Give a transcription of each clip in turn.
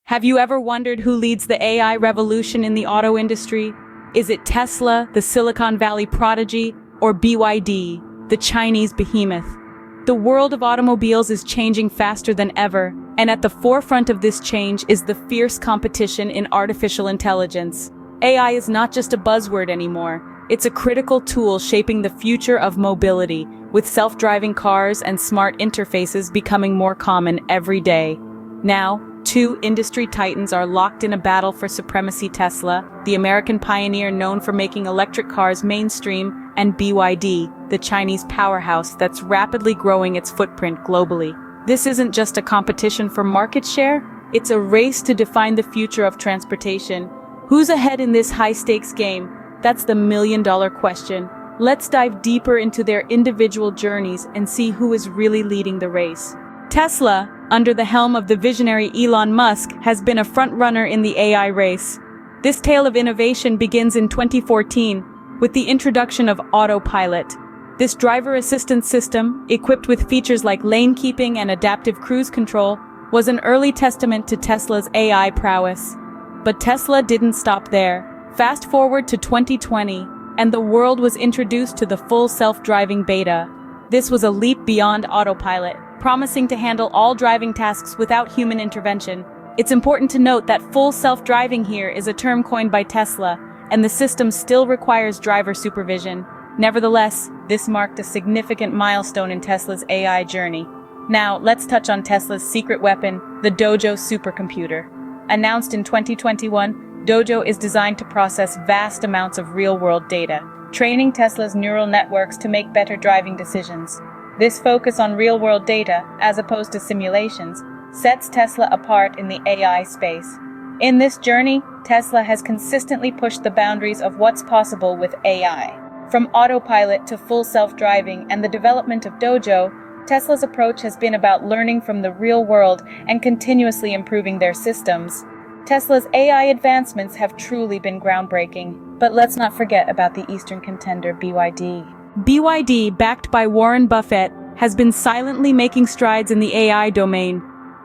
Have you ever wondered who leads the AI revolution in the auto industry? Is it Tesla, the Silicon Valley prodigy, or BYD, the Chinese behemoth? The world of automobiles is changing faster than ever, and at the forefront of this change is the fierce competition in artificial intelligence. AI is not just a buzzword anymore. It's a critical tool shaping the future of mobility, with self-driving cars and smart interfaces becoming more common every day. Now, two industry titans are locked in a battle for supremacy: Tesla, the American pioneer known for making electric cars mainstream, and BYD, the Chinese powerhouse that's rapidly growing its footprint globally. This isn't just a competition for market share, it's a race to define the future of transportation. Who's ahead in this high-stakes game? That's the million-dollar question. Let's dive deeper into their individual journeys and see who is really leading the race. Tesla, under the helm of the visionary Elon Musk, has been a front-runner in the AI race. This tale of innovation begins in 2014 with the introduction of Autopilot. This driver assistance system, equipped with features like lane keeping and adaptive cruise control, was an early testament to Tesla's AI prowess. But Tesla didn't stop there. Fast forward to 2020, and the world was introduced to the full self-driving beta. This was a leap beyond Autopilot, promising to handle all driving tasks without human intervention. It's important to note that full self-driving here is a term coined by Tesla, and the system still requires driver supervision. Nevertheless, this marked a significant milestone in Tesla's AI journey. Now, let's touch on Tesla's secret weapon, the Dojo supercomputer. Announced in 2021, Dojo is designed to process vast amounts of real-world data, training Tesla's neural networks to make better driving decisions. This focus on real-world data, as opposed to simulations, sets Tesla apart in the AI space. In this journey, Tesla has consistently pushed the boundaries of what's possible with AI. From autopilot to full self-driving and the development of Dojo, Tesla's approach has been about learning from the real world and continuously improving their systems. Tesla's AI advancements have truly been groundbreaking, but let's not forget about the Eastern contender BYD. BYD, backed by Warren Buffett, has been silently making strides in the AI domain.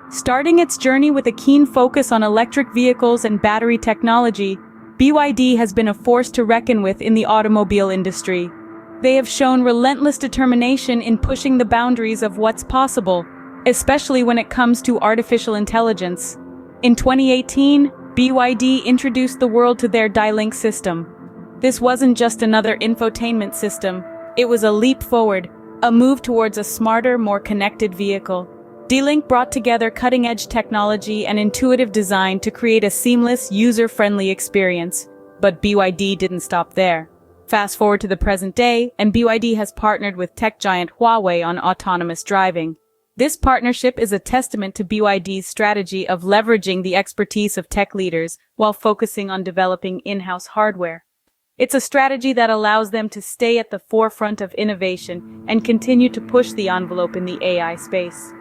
Starting its journey with a keen focus on electric vehicles and battery technology, BYD has been a force to reckon with in the automobile industry. They have shown relentless determination in pushing the boundaries of what's possible, especially when it comes to artificial intelligence. In 2018, BYD introduced the world to their D-Link system. This wasn't just another infotainment system, it was a leap forward, a move towards a smarter, more connected vehicle. D-Link brought together cutting-edge technology and intuitive design to create a seamless, user-friendly experience. But BYD didn't stop there. Fast forward to the present day, and BYD has partnered with tech giant Huawei on autonomous driving. This partnership is a testament to BYD's strategy of leveraging the expertise of tech leaders while focusing on developing in-house hardware. It's a strategy that allows them to stay at the forefront of innovation and continue to push the envelope in the AI space.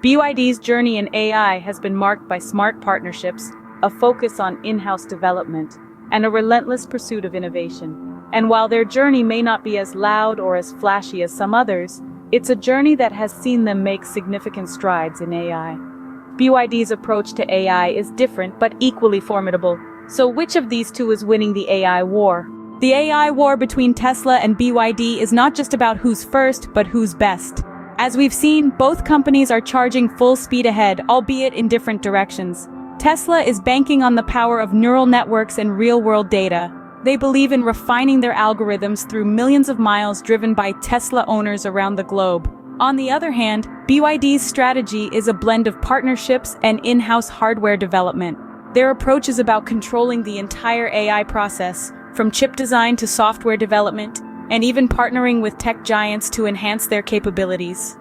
BYD's journey in AI has been marked by smart partnerships, a focus on in-house development, and a relentless pursuit of innovation. And while their journey may not be as loud or as flashy as some others, it's a journey that has seen them make significant strides in AI. BYD's approach to AI is different but equally formidable. So which of these two is winning the AI war? The AI war between Tesla and BYD is not just about who's first, but who's best. As we've seen, both companies are charging full speed ahead, albeit in different directions. Tesla is banking on the power of neural networks and real-world data. They believe in refining their algorithms through millions of miles driven by Tesla owners around the globe. On the other hand, BYD's strategy is a blend of partnerships and in-house hardware development. Their approach is about controlling the entire AI process, from chip design to software development, and even partnering with tech giants to enhance their capabilities.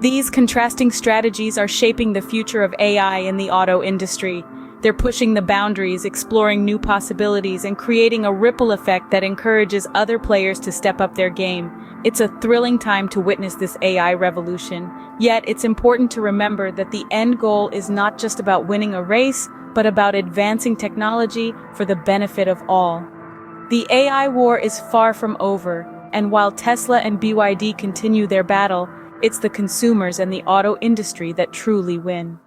These contrasting strategies are shaping the future of AI in the auto industry. They're pushing the boundaries, exploring new possibilities, and creating a ripple effect that encourages other players to step up their game. It's a thrilling time to witness this AI revolution. Yet, it's important to remember that the end goal is not just about winning a race, but about advancing technology for the benefit of all. The AI war is far from over, and while Tesla and BYD continue their battle, it's the consumers and the auto industry that truly win.